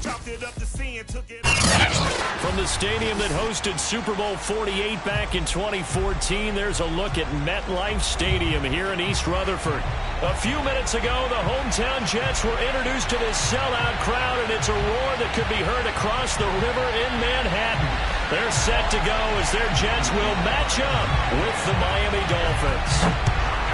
From the stadium that hosted Super Bowl 48 back in 2014, there's a look at MetLife Stadium here in East Rutherford. A few minutes ago, the hometown Jets were introduced to this sellout crowd, and it's a roar that could be heard across the river in Manhattan. They're set to go as their Jets will match up with the Miami Dolphins.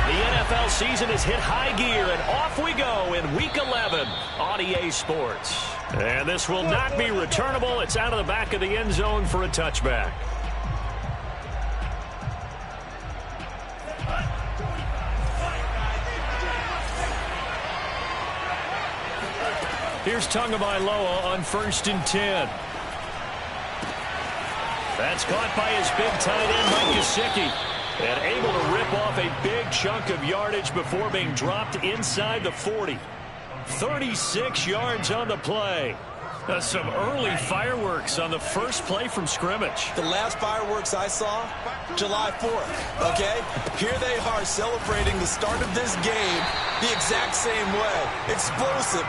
The NFL season has hit high gear, and off we go in Week 11 on EA Sports. And this will not be returnable. It's out of the back of the end zone for a touchback. Here's Tagovailoa on 1st and 10. That's caught by his big tight end, Mike Gesicki. And able to rip off a big chunk of yardage before being dropped inside the 40. 36 yards on the play. Some early fireworks on the first play from scrimmage. The last fireworks I saw, July 4th, okay? Here they are celebrating the start of this game the exact same way. Explosive.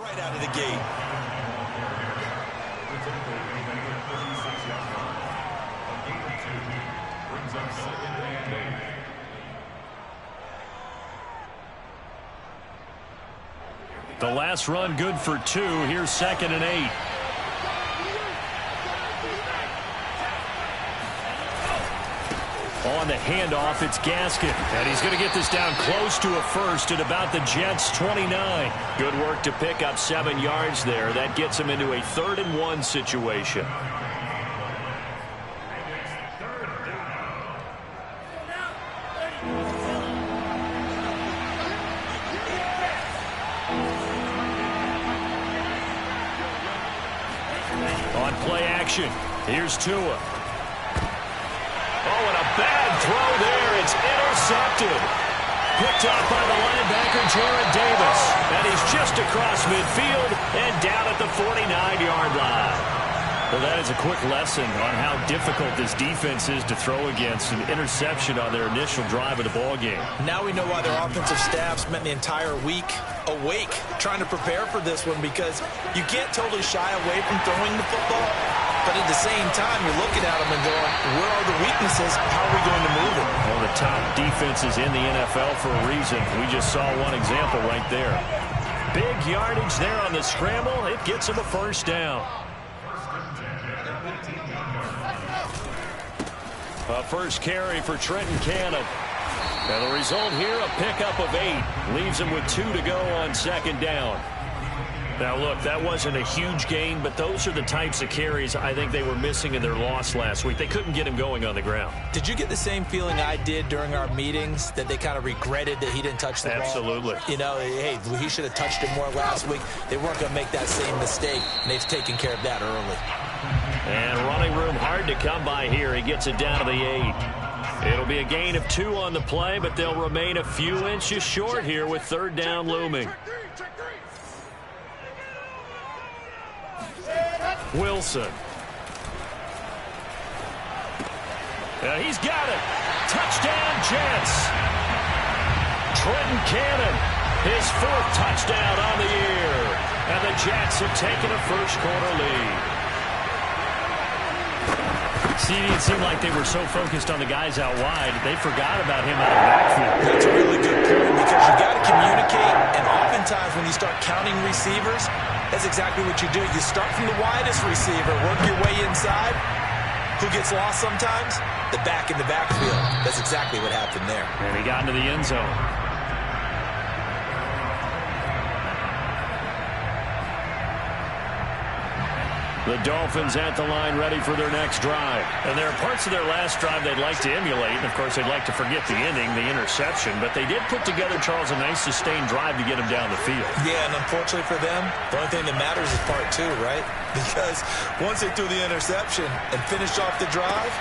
Right out of the gate. The last run good for 2. Here's 2nd and 8. On the handoff, it's Gaskin. And he's going to get this down close to a first at about the Jets' 29. Good work to pick up 7 yards there. That gets him into a 3rd and 1 situation. On play action, here's Tua. Oh, and a bad throw there. It's intercepted. Picked up by the linebacker, Jarrad Davis. And he's just across midfield and down at the 49-yard line. Well, that is a quick lesson on how difficult this defense is to throw against. An interception on their initial drive of the ballgame. Now we know why their offensive staff spent the entire week awake trying to prepare for this one, because you can't totally shy away from throwing the football. But at the same time, you're looking at them and going, where are the weaknesses? How are we going to move it? Well, the top defenses in the NFL for a reason. We just saw one example right there. Big yardage there on the scramble. It gets him a first down. A first carry for Trenton Cannon. And the result here, a pickup of 8. Leaves him with 2 to go on 2nd down. Now, look, that wasn't a huge gain, but those are the types of carries I think they were missing in their loss last week. They couldn't get him going on the ground. Did you get the same feeling I did during our meetings, that they kind of regretted that he didn't touch the ball? Absolutely. You know, hey, he should have touched it more last week. They weren't going to make that same mistake, and they've taken care of that early. And running room hard to come by here. He gets it down to the 8. It'll be a gain of 2 on the play, but they'll remain a few inches short here with 3rd down looming. Wilson. He's got it. Touchdown, Jets. Trenton Cannon, his 4th touchdown on the year. And the Jets have taken a first quarter lead. CD, it seemed like they were so focused on the guys out wide, they forgot about him out of the backfield. That's a really good point because you got to communicate, and oftentimes when you start counting receivers, that's exactly what you do. You start from the widest receiver, work your way inside. Who gets lost sometimes? The back in the backfield. That's exactly what happened there. And he got into the end zone. The Dolphins at the line ready for their next drive. And there are parts of their last drive they'd like to emulate. And, of course, they'd like to forget the ending, the interception. But they did put together, Charles, a nice sustained drive to get him down the field. Yeah, and unfortunately for them, the only thing that matters is part two, right? Because once they threw the interception and finished off the drive,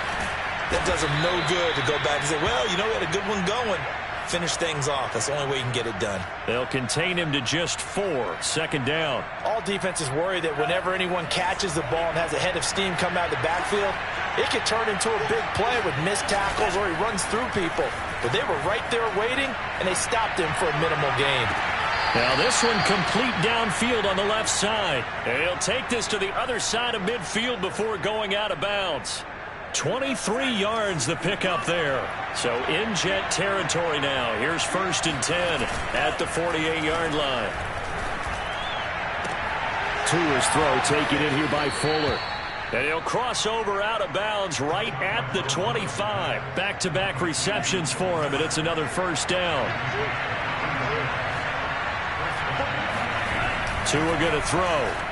that does them no good to go back and say, well, you know, we had a good one going. Finish things off. That's the only way you can get it done. They'll contain him to just 4. Second down. All defenses worry that whenever anyone catches the ball and has a head of steam come out of the backfield, it could turn into a big play with missed tackles or he runs through people. But they were right there waiting, and they stopped him for a minimal gain. Now this one complete downfield on the left side. And he'll take this to the other side of midfield before going out of bounds. 23 yards the pickup there. So in Jet territory now. Here's 1st and 10 at the 48-yard line. Tua's throw taken in here by Fuller. And he'll cross over out of bounds right at the 25. Back-to-back receptions for him, and it's another first down. Tua going to throw.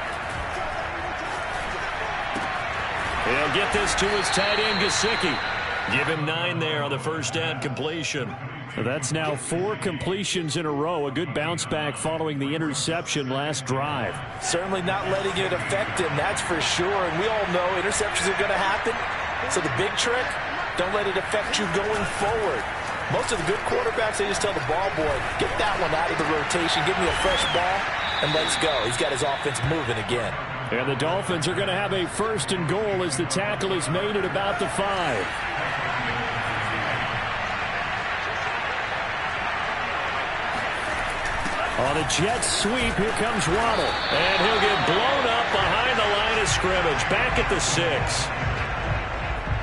He'll get this to his tight end, Gesicki. Give him 9 there on the first down completion. So that's now 4 completions in a row. A good bounce back following the interception last drive. Certainly not letting it affect him, that's for sure. And we all know interceptions are going to happen. So the big trick, don't let it affect you going forward. Most of the good quarterbacks, they just tell the ball boy, get that one out of the rotation, give me a fresh ball, and let's go. He's got his offense moving again. And the Dolphins are going to have a 1st and goal as the tackle is made at about the 5. On a jet sweep, here comes Waddle. And he'll get blown up behind the line of scrimmage. Back at the 6.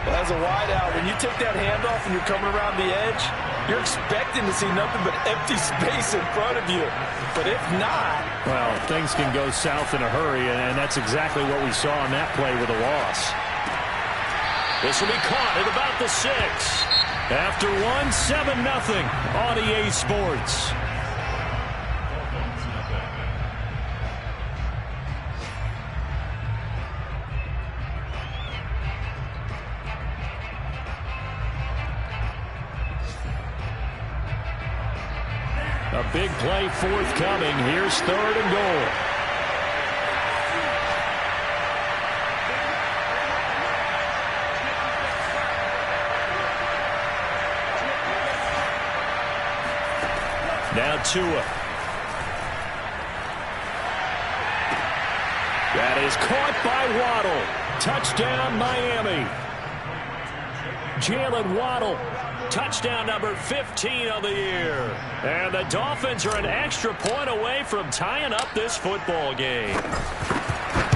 Well, as a wideout, when you take that handoff and you're coming around the edge, you're expecting to see nothing but empty space in front of you. But if not... Well, things can go south in a hurry, and that's exactly what we saw on that play with a loss. This will be caught at about the 6. After 1, 7-0 on EA Sports. A big play forthcoming. Here's 3rd and goal. Now Tua. That is caught by Waddle. Touchdown, Miami. Jalen Waddle. Touchdown number 15 of the year. And the Dolphins are an extra point away from tying up this football game.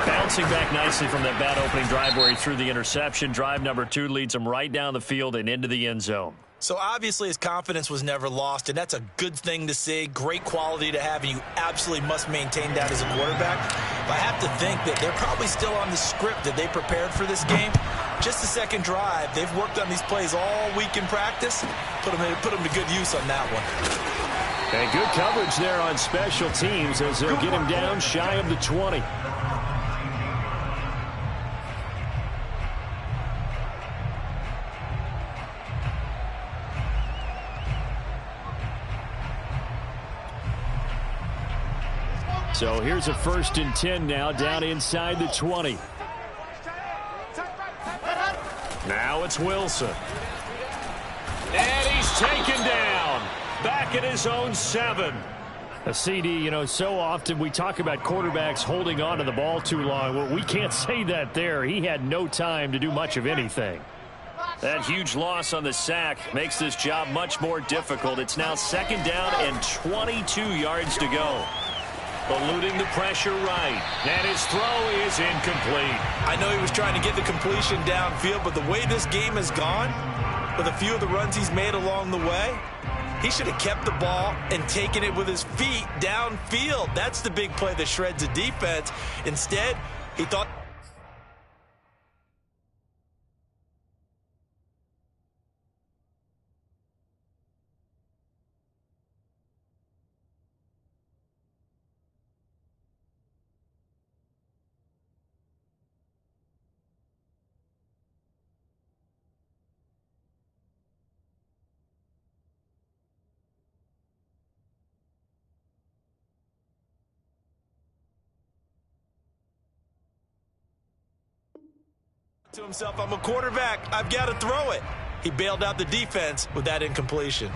Bouncing back nicely from that bad opening drive where he threw the interception. Drive number 2 leads him right down the field and into the end zone. So obviously his confidence was never lost, and that's a good thing to see. Great quality to have, and you absolutely must maintain that as a quarterback. But I have to think that they're probably still on the script that they prepared for this game. Just the second drive. They've worked on these plays all week in practice. Put them to good use on that one. And good coverage there on special teams as they'll get him down shy of the 20. So here's a 1st and 10 now down inside the 20. Now it's Wilson. And he's taken down. Back at his own 7. A CD, you know, so often we talk about quarterbacks holding on to the ball too long. Well, we can't say that there. He had no time to do much of anything. That huge loss on the sack makes this job much more difficult. It's now 2nd down and 22 yards to go. eluding the pressure right. And his throw is incomplete. I know he was trying to get the completion downfield, but the way this game has gone, with a few of the runs he's made along the way, he should have kept the ball and taken it with his feet downfield. That's the big play that shreds the defense. Instead, he thought... to himself, I'm a quarterback, I've got to throw it. He bailed out the defense with that incompletion.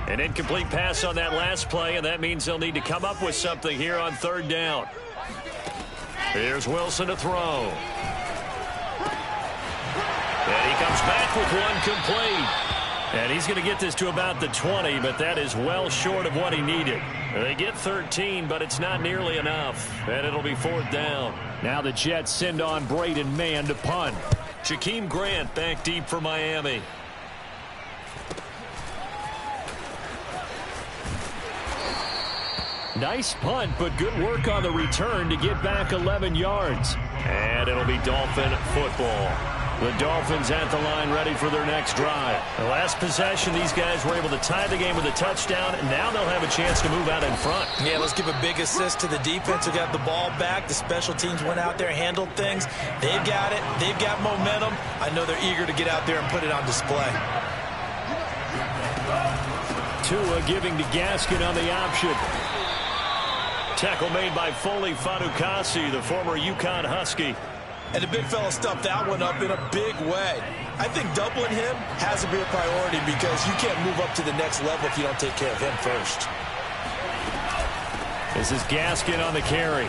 An incomplete pass on that last play, and that means they'll need to come up with something here on third down. Here's Wilson to throw. And he comes back with one complete. And he's going to get this to about the 20, but that is well short of what he needed. They get 13, but it's not nearly enough. And it'll be fourth down. Now the Jets send on Braden Mann to punt. Jakeem Grant back deep for Miami. Nice punt, but good work on the return to get back 11 yards. And it'll be Dolphin football. The Dolphins at the line ready for their next drive. The last possession, these guys were able to tie the game with a touchdown, and now they'll have a chance to move out in front. Yeah, let's give a big assist to the defense who got the ball back. The special teams went out there, handled things. They've got it. They've got momentum. I know they're eager to get out there and put it on display. Tua giving to Gaskin on the option. Tackle made by Foley Fatukasi, the former UConn Husky. And the big fella stuffed that one up in a big way. I think doubling him has to be a priority because you can't move up to the next level if you don't take care of him first. This is Gaskin on the carry.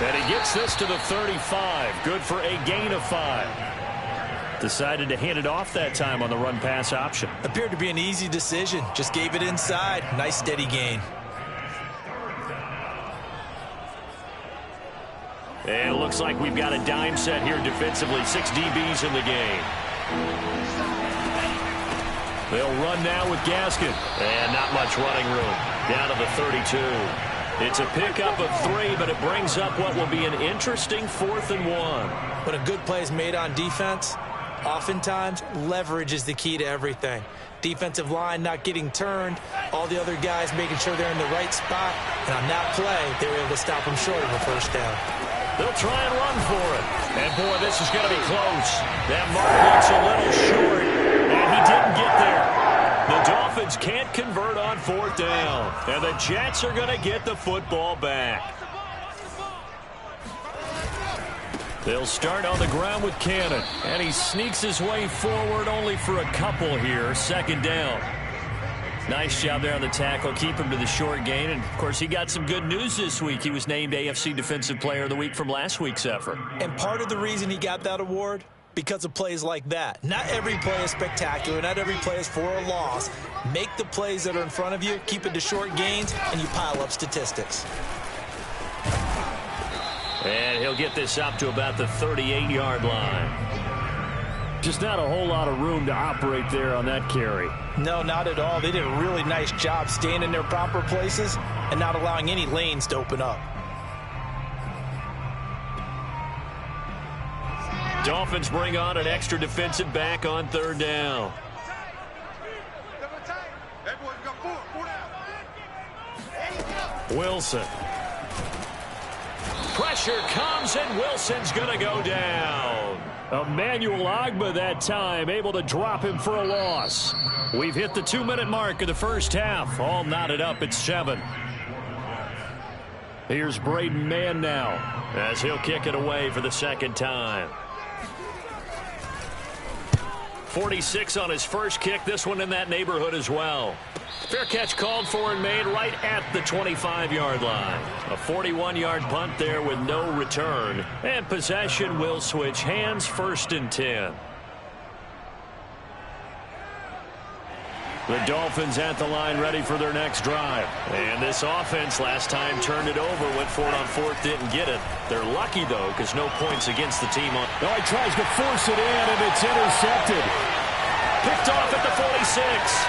And he gets this to the 35. Good for a gain of 5. Decided to hand it off that time on the run-pass option. Appeared to be an easy decision. Just gave it inside. Nice steady gain. And it looks like we've got a dime set here defensively. 6 DBs in the game. They'll run now with Gaskin. And not much running room. Down to the 32. It's a pickup of 3, but it brings up what will be an interesting 4th and 1. When a good play is made on defense, oftentimes leverage is the key to everything. Defensive line not getting turned, all the other guys making sure they're in the right spot, and on that play, they were able to stop them short of a first down. They'll try and run for it. And, boy, this is going to be close. That mark looks a little short, and he didn't get there. The Dolphins can't convert on 4th down, and the Jets are going to get the football back. They'll start on the ground with Cannon, and he sneaks his way forward only for a couple here. 2nd down. Nice job there on the tackle. Keep him to the short gain. And, of course, he got some good news this week. He was named AFC Defensive Player of the Week from last week's effort. And part of the reason he got that award, because of plays like that. Not every play is spectacular. Not every play is for a loss. Make the plays that are in front of you, keep it to short gains, and you pile up statistics. And he'll get this up to about the 38-yard line. Just not a whole lot of room to operate there on that carry. No, not at all. They did a really nice job staying in their proper places and not allowing any lanes to open up. Dolphins bring on an extra defensive back on 3rd down. Wilson. Pressure comes, and Wilson's going to go down. Emmanuel Ogbah that time, able to drop him for a loss. We've hit the 2-minute mark of the first half. All knotted up at 7. Here's Braden Mann now, as he'll kick it away for the 2nd time. 46 on his first kick. This one in that neighborhood as well. Fair catch called for and made right at the 25-yard line. A 41-yard punt there with no return. And possession will switch hands. 1st and 10. The Dolphins at the line ready for their next drive. And this offense last time turned it over, went for it on fourth, didn't get it. They're lucky, though, because no points against the team. No, he tries to force it in, and it's intercepted. Picked off at the 46.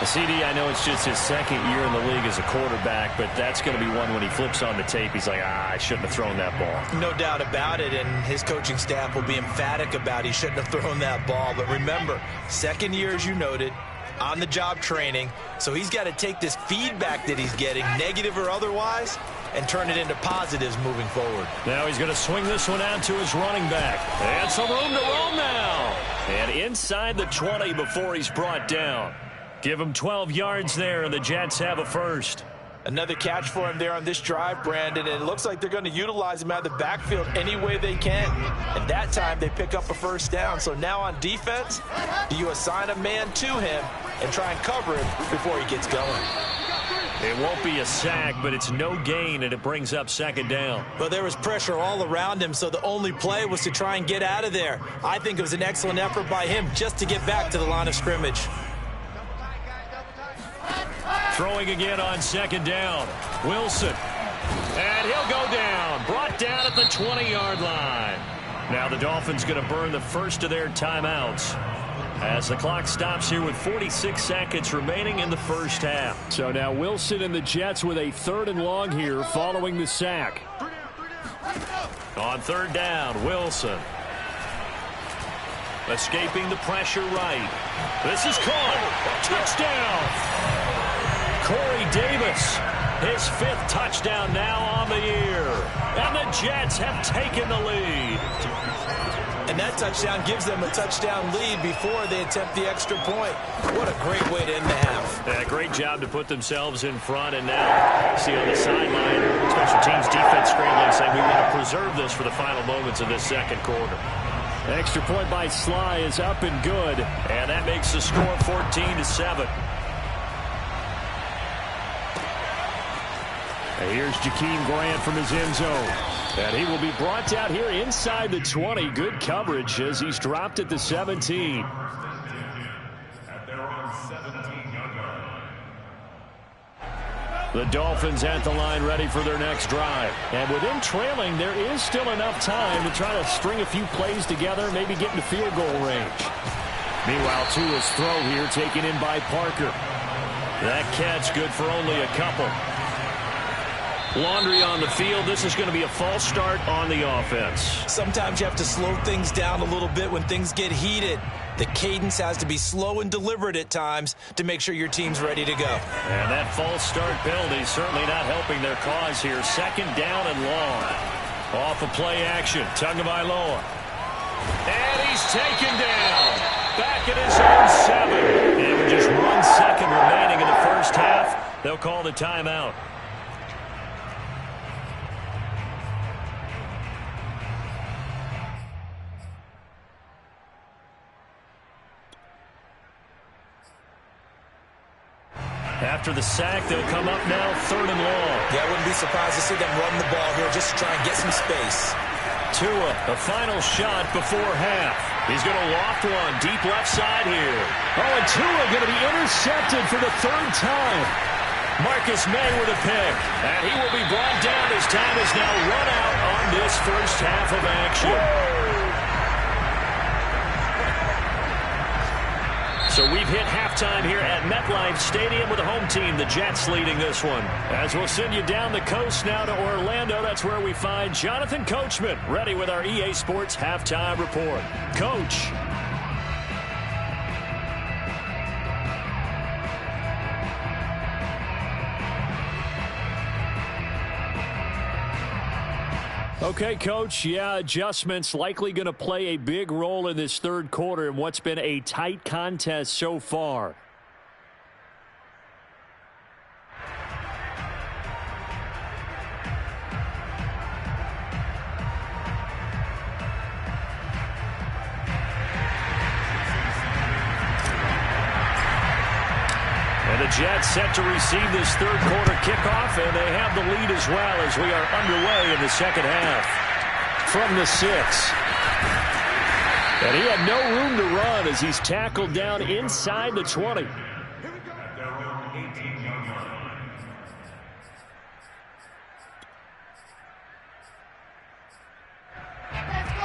CD, I know it's just his second year in the league as a quarterback, but that's going to be one when he flips on the tape. He's like, I shouldn't have thrown that ball. No doubt about it, and his coaching staff will be emphatic about he shouldn't have thrown that ball. But remember, second year, as you noted, on-the-job training, so he's got to take this feedback that he's getting, negative or otherwise, and turn it into positives moving forward. Now he's going to swing this one out to his running back. And some room to roam now. And inside the 20 before he's brought down. Give him 12 yards there, and the Jets have a first. Another catch for him there on this drive, Brandon, and it looks like they're going to utilize him out of the backfield any way they can. And that time they pick up a first down. So now on defense, do you assign a man to him and try and cover him before he gets going? It won't be a sack, but it's no gain, and it brings up second down. Well, there was pressure all around him, so the only play was to try and get out of there. I think it was an excellent effort by him just to get back to the line of scrimmage. Throwing again on second down. Wilson. And he'll go down. Brought down at the 20-yard line. Now the Dolphins going to burn the first of their timeouts as the clock stops here with 46 seconds remaining in the first half. So now Wilson and the Jets with a 3rd and long here following the sack. On third down, Wilson. Escaping the pressure right. This is caught. Touchdown. Corey Davis, his 5th touchdown now on the year. And the Jets have taken the lead. And that touchdown gives them a touchdown lead before they attempt the extra point. What a great way to end the half. Yeah, great job to put themselves in front. And now, see on the sideline, special teams defense scrambling, saying we want to preserve this for the final moments of this second quarter. Extra point by Sly is up and good. And that makes the score 14-7. And here's Jakeem Grant from his end zone. And he will be brought down here inside the 20. Good coverage as he's dropped at the 17. The Dolphins at the line ready for their next drive. And with them trailing, there is still enough time to try to string a few plays together, maybe get into field goal range. Meanwhile, Tua's throw here taken in by Parker. That catch good for only a couple. Laundry on the field. This is going to be a false start on the offense. Sometimes you have to slow things down a little bit when things get heated. The cadence has to be slow and deliberate at times to make sure your team's ready to go. And that false start penalty certainly not helping their cause here. Second down and long. Off of play action. Tagovailoa. And he's taken down. Back at his own 7. And with just 1 second remaining in the first half, they'll call the timeout. After the sack, they'll come up now 3rd and long. Yeah, I wouldn't be surprised to see them run the ball here just to try and get some space. Tua, a final shot before half. He's going to loft one deep left side here. Oh, and Tua going to be intercepted for the 3rd time. Marcus May with a pick. And he will be brought down as time is now run out on this first half of action. So we've hit halftime here at MetLife Stadium with the home team, the Jets, leading this one. As we'll send you down the coast now to Orlando, that's where we find Jonathan Coachman, ready with our EA Sports Halftime Report. Coach. Okay, Coach, yeah, adjustments likely going to play a big role in this 3rd quarter in what's been a tight contest so far. And the Jets set to receive this 3rd quarter kickoff, and they have the lead as well as we are underway in the second half. From the 6. And he had no room to run as he's tackled down inside the 20.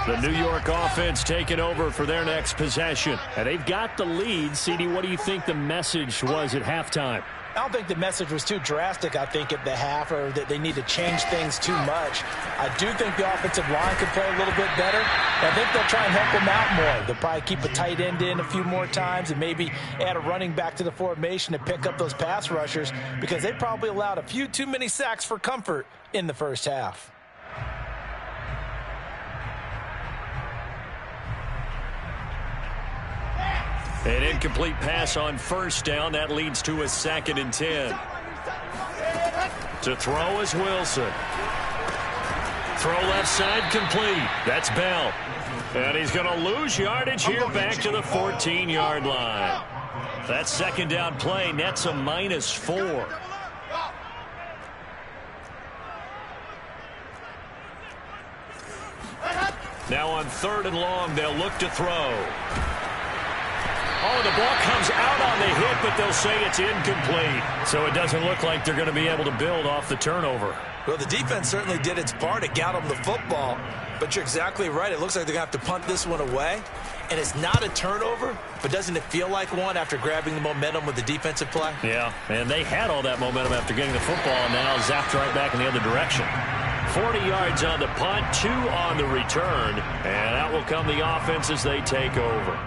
The New York offense taking over for their next possession. And they've got the lead. CD, what do you think the message was at halftime? I don't think the message was too drastic, I think, at the half, or that they need to change things too much. I do think the offensive line could play a little bit better. I think they'll try and help them out more. They'll probably keep a tight end in a few more times and maybe add a running back to the formation to pick up those pass rushers, because they probably allowed a few too many sacks for comfort in the first half. An incomplete pass on first down. That leads to a 2nd and 10. To throw is Wilson. Throw left side complete. That's Bell. And he's going to lose yardage here back to the 14-yard line. That 2nd down play nets a -4. Now on 3rd and long, they'll look to throw. Oh, the ball comes out on the hit, but they'll say it's incomplete. So it doesn't look like they're going to be able to build off the turnover. Well, the defense certainly did its part. It got them the football. But you're exactly right. It looks like they're going to have to punt this one away. And it's not a turnover, but doesn't it feel like one after grabbing the momentum with the defensive play? Yeah, and they had all that momentum after getting the football, and now zapped right back in the other direction. 40 yards on the punt, 2 on the return. And out will come the offense as they take over.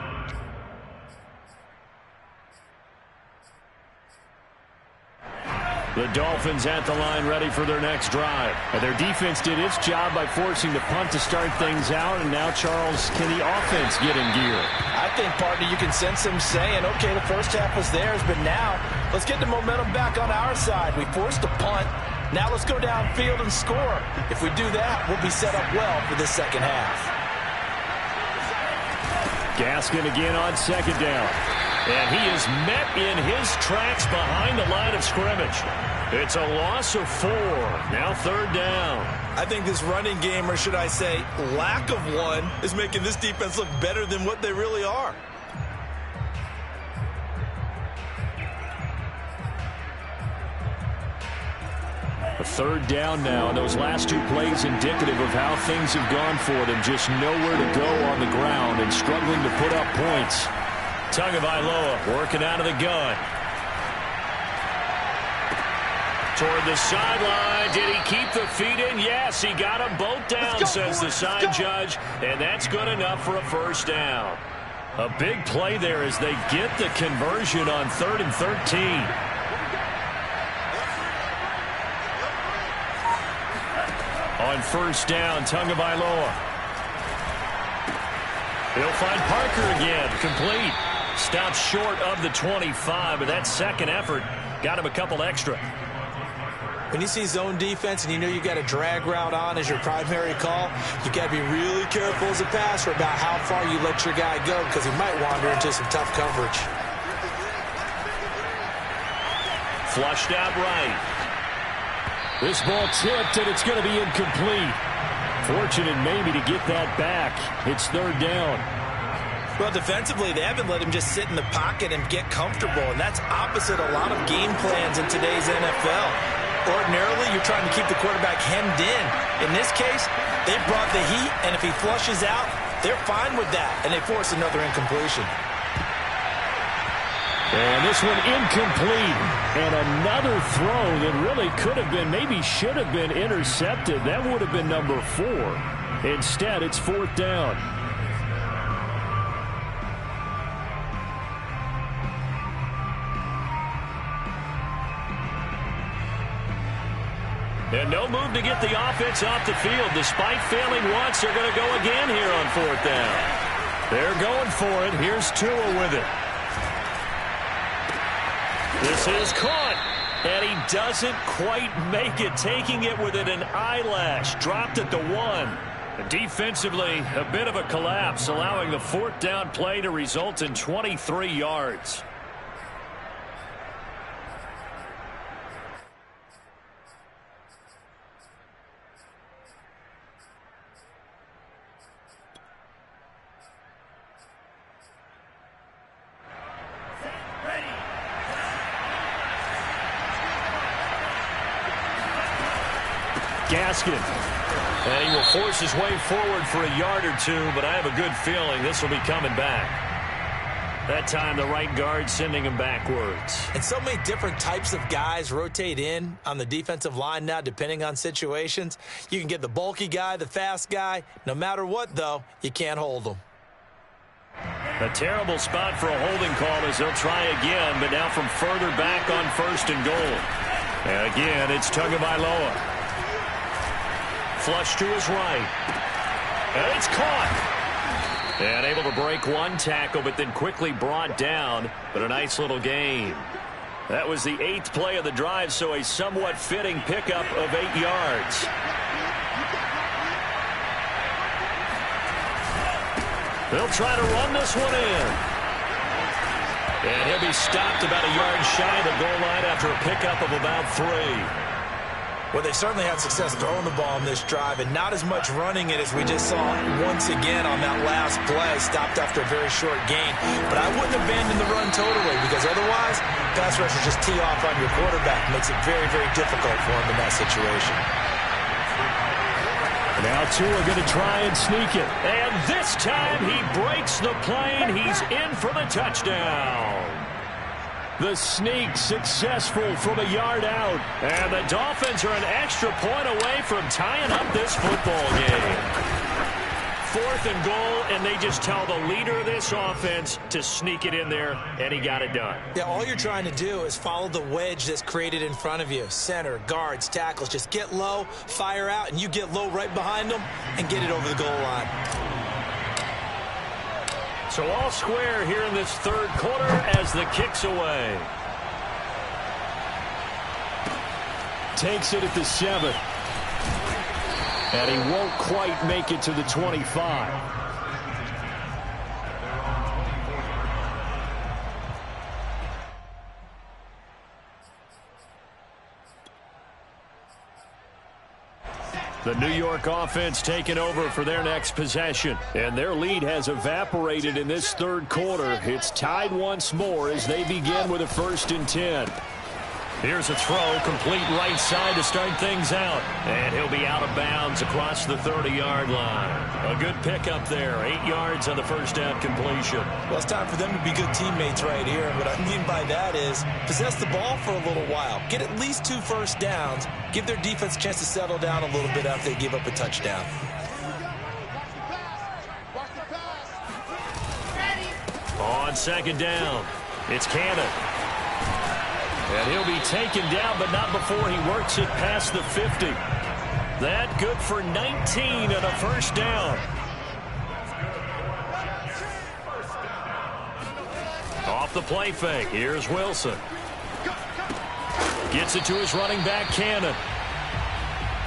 The Dolphins at the line ready for their next drive. And their defense did its job by forcing the punt to start things out. And now, Charles, can the offense get in gear? I think, partner, you can sense them saying, okay, the first half was theirs, but now let's get the momentum back on our side. We forced a punt. Now let's go downfield and score. If we do that, we'll be set up well for this second half. Gaskin again on 2nd down. And he is met in his tracks behind the line of scrimmage. It's a loss of 4. Now 3rd down. I think this running game, or should I say lack of one, is making this defense look better than what they really are. A 3rd down now, and those last 2 plays indicative of how things have gone for them. Just nowhere to go on the ground and struggling to put up points. Tagovailoa working out of the gun. Toward the sideline. Did he keep the feet in? Yes, he got them both down, says the side judge. And that's good enough for a 1st down. A big play there as they get the conversion on 3rd and 13. On 1st down, Tagovailoa. He'll find Parker again. Complete. Stops short of the 25, but that second effort got him a couple extra. When you see zone defense and you know you got a drag route on as your primary call, you got to be really careful as a passer about how far you let your guy go, because he might wander into some tough coverage. Flushed out right. This ball tipped, and it's going to be incomplete. Fortunate maybe to get that back. It's 3rd down. Well, defensively, they haven't let him just sit in the pocket and get comfortable, and that's opposite a lot of game plans in today's NFL. Ordinarily, you're trying to keep the quarterback hemmed in. In this case, they brought the heat, and if he flushes out, they're fine with that, and they force another incompletion. And this one incomplete. And another throw that really could have been, maybe should have been intercepted. That would have been number 4. Instead, it's 4th down. And no move to get the offense off the field. Despite failing once, they're going to go again here on 4th down. They're going for it. Here's Tua with it. This is caught, and he doesn't quite make it, taking it within an eyelash. Dropped at the 1. Defensively, a bit of a collapse, allowing the 4th down play to result in 23 yards. Gaskin. And he will force his way forward for a yard or two, but I have a good feeling this will be coming back. That time, the right guard sending him backwards. And so many different types of guys rotate in on the defensive line now, depending on situations. You can get the bulky guy, the fast guy. No matter what, though, you can't hold them. A terrible spot for a holding call as they'll try again, but now from further back on 1st and goal. And again, it's Tagovailoa. Flush to his right. And it's caught. And able to break one tackle, but then quickly brought down. But a nice little gain. That was the 8th play of the drive, so a somewhat fitting pickup of 8 yards. They'll try to run this one in. And he'll be stopped about a yard shy of the goal line after a pickup of about 3. Well, they certainly had success throwing the ball on this drive and not as much running it as we just saw once again on that last play. Stopped after a very short gain. But I wouldn't abandon the run totally because otherwise, pass rushers just tee off on your quarterback. Makes it very, very difficult for him in that situation. Now Tua going to try and sneak it. And this time he breaks the plane. He's in for the touchdown. The sneak successful from a yard out. And the Dolphins are an extra point away from tying up this football game. 4th and goal, and they just tell the leader of this offense to sneak it in there, and he got it done. Yeah, all you're trying to do is follow the wedge that's created in front of you. Center, guards, tackles. Just get low, fire out, and you get low right behind them and get it over the goal line. So all square here in this 3rd quarter as the kick's away. Takes it at the 7. And he won't quite make it to the 25. The New York offense taking over for their next possession. And their lead has evaporated in this 3rd quarter. It's tied once more as they begin with a 1st and 10. Here's a throw, complete right side to start things out. And he'll be out of bounds across the 30-yard line. A good pickup there, 8 yards on the first down completion. Well, it's time for them to be good teammates right here. And what I mean by that is possess the ball for a little while. Get at least 2 first downs. Give their defense a chance to settle down a little bit after they give up a touchdown. On 2nd down, it's Cannon. And he'll be taken down, but not before he works it past the 50. That good for 19 and a 1st down. Off the play fake, here's Wilson. Gets it to his running back, Cannon.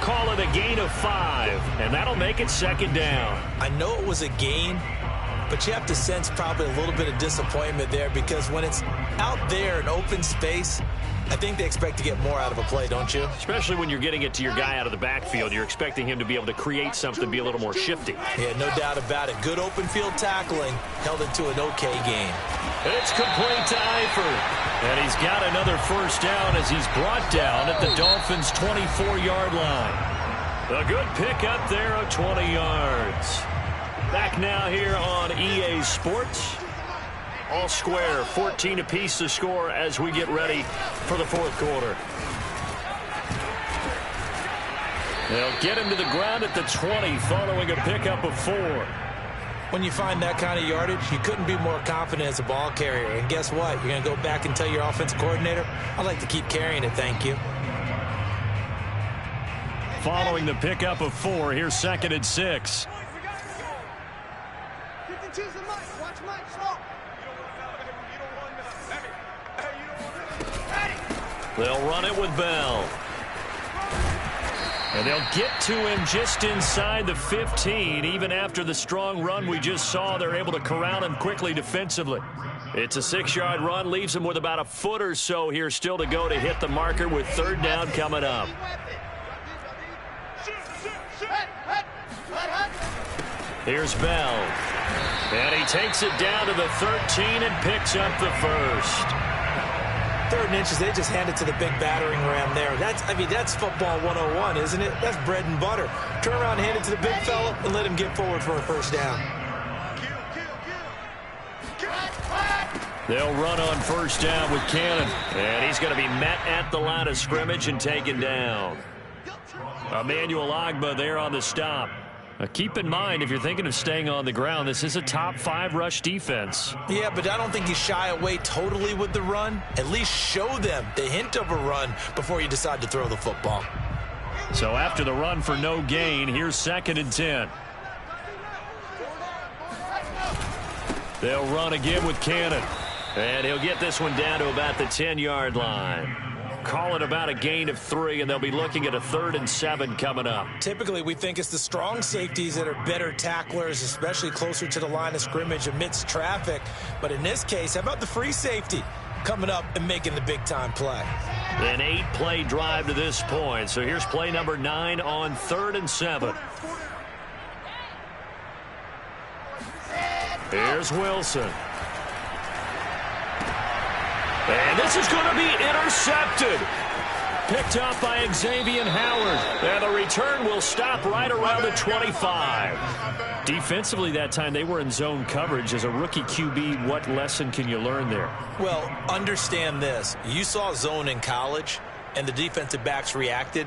Call it a gain of 5, and that'll make it 2nd down. I know it was a gain, but you have to sense probably a little bit of disappointment there because when it's out there in open space, I think they expect to get more out of a play, don't you? Especially when you're getting it to your guy out of the backfield. You're expecting him to be able to create something, be a little more shifty. Yeah, no doubt about it. Good open field tackling held it to an okay game. It's complete to Eifert. And he's got another 1st down as he's brought down at the Dolphins' 24-yard line. A good pickup there of 20 yards. Back now here on EA Sports. All square, 14 apiece to score as we get ready for the 4th quarter. They'll get him to the ground at the 20 following a pickup of 4. When you find that kind of yardage, you couldn't be more confident as a ball carrier. And guess what? You're going to go back and tell your offensive coordinator, I'd like to keep carrying it, thank you. Following the pickup of 4, here's 2nd and 6. They'll run it with Bell. And they'll get to him just inside the 15. Even after the strong run we just saw, they're able to corral him quickly defensively. It's a 6-yard run, leaves him with about a foot or so here still to go to hit the marker with 3rd down coming up. Here's Bell. And he takes it down to the 13 and picks up the 1st. 3rd and inches, they just hand it to the big battering ram there. That's football 101, isn't it? That's bread and butter. Turn around, hand it to the big fella, and let him get forward for a first down. They'll run on first down with Cannon. And he's going to be met at the line of scrimmage and taken down. Emmanuel Ogbah there on the stop. Keep in mind, if you're thinking of staying on the ground, this is a top 5 rush defense. Yeah, but I don't think you shy away totally with the run. At least show them the hint of a run before you decide to throw the football. So after the run for no gain, here's 2nd and 10. They'll run again with Cannon. And he'll get this one down to about the 10-yard line. Call it about a gain of 3, and they'll be looking at a 3rd and 7 coming up. Typically, we think it's the strong safeties that are better tacklers, especially closer to the line of scrimmage amidst traffic. But in this case, how about the free safety coming up and making the big-time play? An 8-play drive to this point. So here's play number 9 on 3rd and 7. Here's Wilson. And this is going to be intercepted. Picked up by Xavier Howard. And the return will stop right around the 25. Defensively that time, they were in zone coverage. As a rookie QB, what lesson can you learn there? Well, understand this. You saw zone in college, and the defensive backs reacted,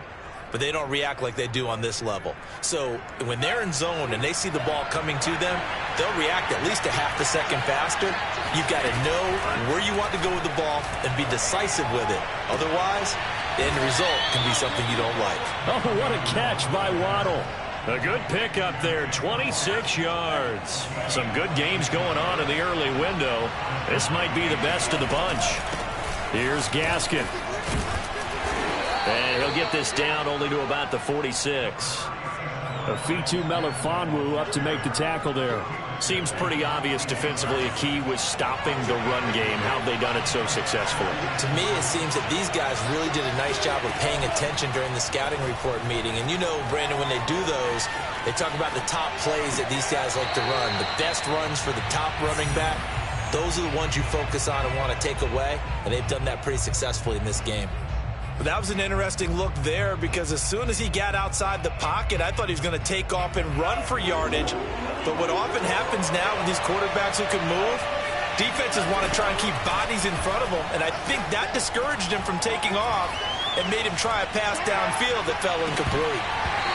but they don't react like they do on this level. So when they're in zone and they see the ball coming to them, they'll react at least a half a second faster. You've got to know where you want to go with the ball and be decisive with it. Otherwise, the end result can be something you don't like. Oh, what a catch by Waddle. A good pickup there, 26 yards. Some good games going on in the early window. This might be the best of the bunch. Here's Gaskin. And he'll get this down only to about the 46. Afitu Melifonwu up to make the tackle there. Seems pretty obvious defensively a key was stopping the run game. How have they done it so successfully? To me, it seems that these guys really did a nice job of paying attention during the scouting report meeting. And you know, Brandon, when they do those, they talk about the top plays that these guys like to run. The best runs for the top running back. Those are the ones you focus on and want to take away. And they've done that pretty successfully in this game. But that was an interesting look there because as soon as he got outside the pocket, I thought he was going to take off and run for yardage. But what often happens now with these quarterbacks who can move, defenses want to try and keep bodies in front of them. And I think that discouraged him from taking off and made him try a pass downfield that fell incomplete.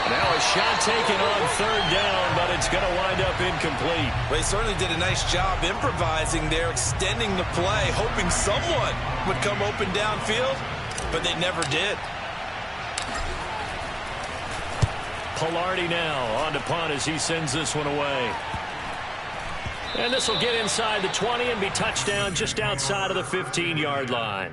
Now a shot taken on 3rd down, but it's going to wind up incomplete. Well, he certainly did a nice job improvising there, extending the play, hoping someone would come open downfield. But they never did. Palardy now on to punt as he sends this one away. And this will get inside the 20 and be touchdown just outside of the 15-yard line.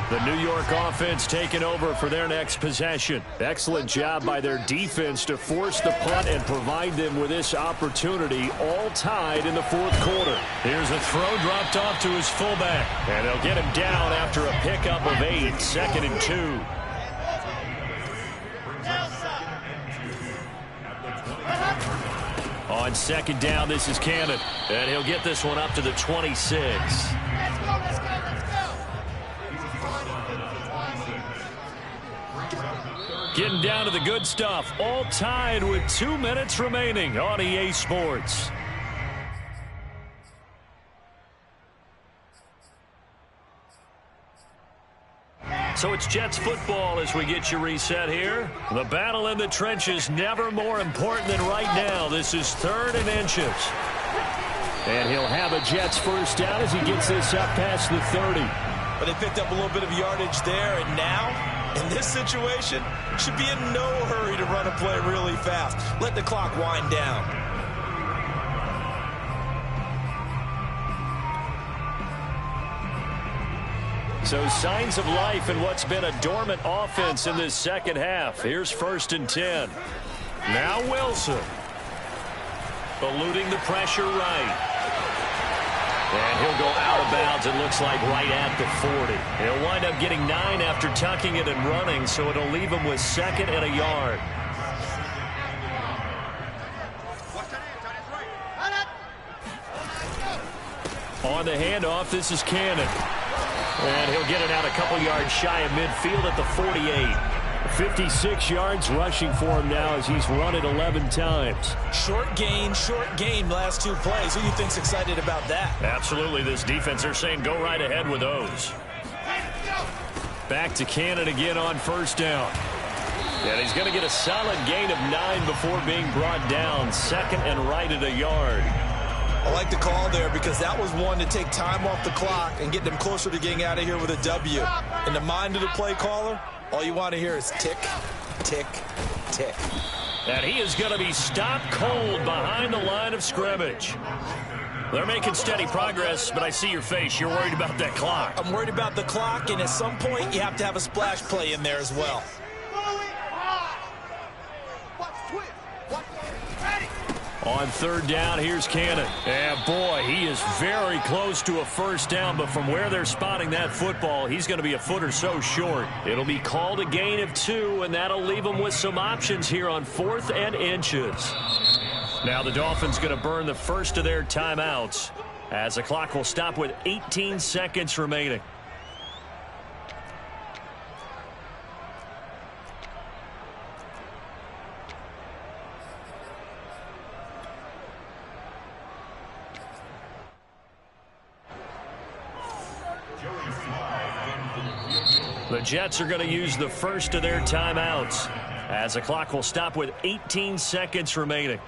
The New York offense taking over for their next possession. Excellent job by their defense to force the punt and provide them with this opportunity, all tied in the 4th quarter. Here's a throw dropped off to his fullback. And they'll get him down after a pickup of 8, 2nd and 2. On 2nd down, this is Cannon. And he'll get this one up to the 26. Getting down to the good stuff. All tied with 2 minutes remaining on EA Sports. So it's Jets football as we get you reset here. The battle in the trenches never more important than right now. This is 3rd and inches. And he'll have a Jets first down as he gets this up past the 30. But they picked up a little bit of yardage there, and now in this situation, should be in no hurry to run a play really fast. Let the clock wind down. So signs of life in what's been a dormant offense in this second half. Here's 1st and 10. Now Wilson. Eluding the pressure right. And he'll go out of bounds, it looks like, right at the 40. He'll wind up getting 9 after tucking it and running, so it'll leave him with 2nd and a yard. On the handoff, this is Cannon. And he'll get it out a couple yards shy of midfield at the 48. 56 yards rushing for him now as he's run it 11 times. Short gain last 2 plays. Who do you think's excited about that? Absolutely. This defense, they're saying go right ahead with those. Back to Cannon again on 1st down. And he's going to get a solid gain of 9 before being brought down. 2nd and right at a yard. I like the call there because that was one to take time off the clock and get them closer to getting out of here with a W. In the mind of the play caller, all you want to hear is tick, tick, tick. And he is going to be stopped cold behind the line of scrimmage. They're making steady progress, but I see your face. You're worried about that clock. I'm worried about the clock, and at some point you have to have a splash play in there as well. On 3rd down, here's Cannon. And boy, he is very close to a 1st down, but from where they're spotting that football, he's going to be a foot or so short. It'll be called a gain of 2, and that'll leave him with some options here on 4th and inches. Now the Dolphins going to burn the first of their timeouts as the clock will stop with 18 seconds remaining. The Jets are going to use the first of their timeouts as the clock will stop with 18 seconds remaining.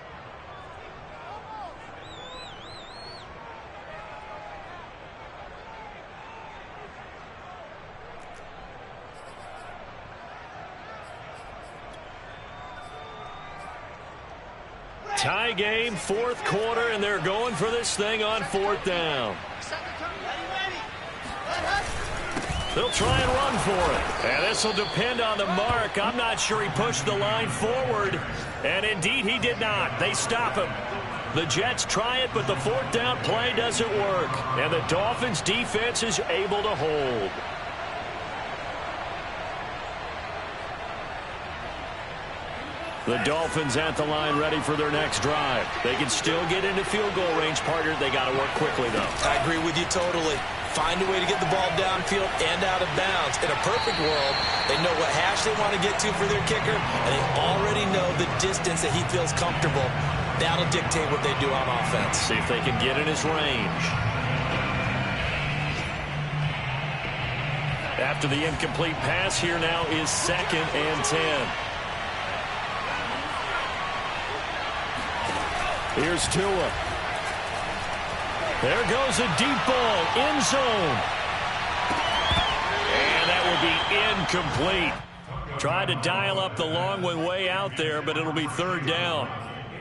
Tie game, 4th quarter, and they're going for this thing on 4th down. They'll try and run for it. And this will depend on the mark. I'm not sure he pushed the line forward. And indeed, he did not. They stop him. The Jets try it, but the 4th down play doesn't work. And the Dolphins' defense is able to hold. The Dolphins at the line ready for their next drive. They can still get into field goal range, partner. They got to work quickly, though. I agree with you totally. Find a way to get the ball downfield and out of bounds. In a perfect world, they know what hash they want to get to for their kicker, and they already know the distance that he feels comfortable. That'll dictate what they do on offense. See if they can get in his range. After the incomplete pass, here now is 2nd and 10. Here's Tua. There goes a deep ball, end zone. And that will be incomplete. Tried to dial up the long one way out there, but it'll be 3rd down.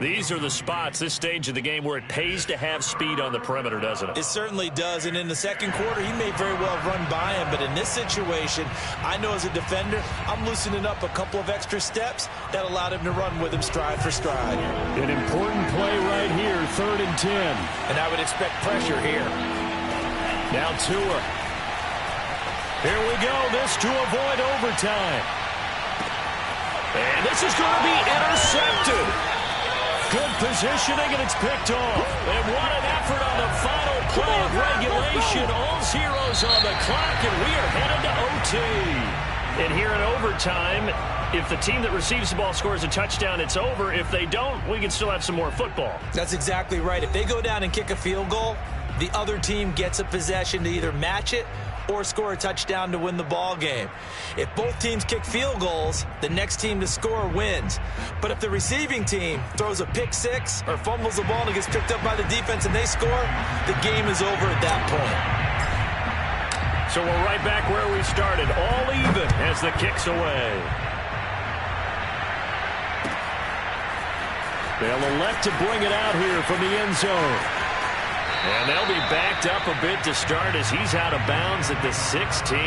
These are the spots, this stage of the game, where it pays to have speed on the perimeter, doesn't it? It certainly does, and in the 2nd quarter, he may very well run by him, but in this situation, I know as a defender, I'm loosening up a couple of extra steps that allowed him to run with him stride for stride. An important play right here, 3rd and 10. And I would expect pressure here. Now Tua. Here we go, this to avoid overtime. And this is going to be intercepted. Good positioning, and it's picked off. And what an effort on the final play of regulation. All zeros on the clock, and we are headed to OT. And here in overtime, if the team that receives the ball scores a touchdown, it's over. If they don't, we can still have some more football. That's exactly right. If they go down and kick a field goal, the other team gets a possession to either match it or score a touchdown to win the ball game. If both teams kick field goals, the next team to score wins. But if the receiving team throws a pick six or fumbles the ball and it gets picked up by the defense and they score, the game is over at that point. So we're right back where we started, all even as the kick's away. They'll elect to bring it out here from the end zone. And they'll be backed up a bit to start as he's out of bounds at the 16.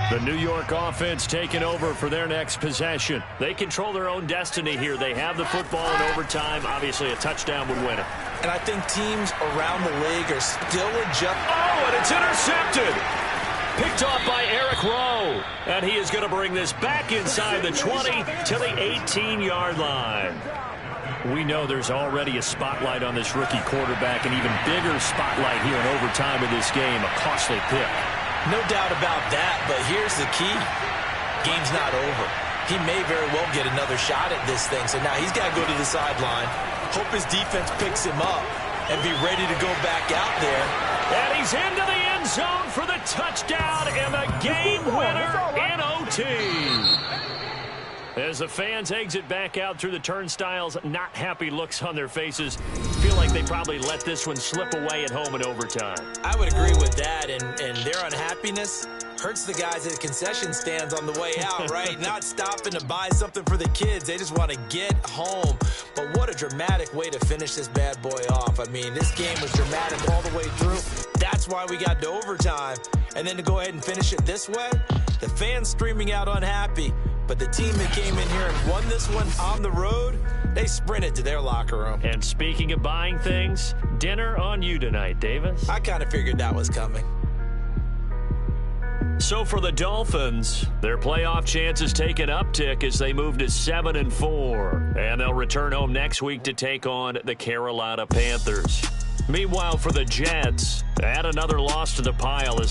The New York offense taking over for their next possession. They control their own destiny here. They have the football in overtime. Obviously, a touchdown would win it. And I think teams around the league are still adjusting. Oh, and it's intercepted. Picked off by Eric Rowe. And he is going to bring this back inside the 20 to the 18-yard line. We know there's already a spotlight on this rookie quarterback, an even bigger spotlight here in overtime in this game, a costly pick. No doubt about that, but here's the key. Game's not over. He may very well get another shot at this thing, so now he's got to go to the sideline, hope his defense picks him up, and be ready to go back out there. And he's into the end zone for the touchdown and the game winner in OT. As the fans exit back out through the turnstiles, not happy looks on their faces. Feel like they probably let this one slip away at home in overtime. I would agree with that, and their unhappiness hurts the guys at the concession stands on the way out, right? Not stopping to buy something for the kids. They just want to get home. But what a dramatic way to finish this bad boy off. I mean, this game was dramatic all the way through. That's why we got to overtime. And then to go ahead and finish it this way, the fans streaming out unhappy. But the team that came in here and won this one on the road, they sprinted to their locker room. And speaking of buying things, dinner on you tonight, Davis. I kind of figured that was coming. So for the Dolphins, their playoff chances take an uptick as they move to 7-4. And they'll return home next week to take on the Carolina Panthers. Meanwhile, for the Jets, add another loss to the pile as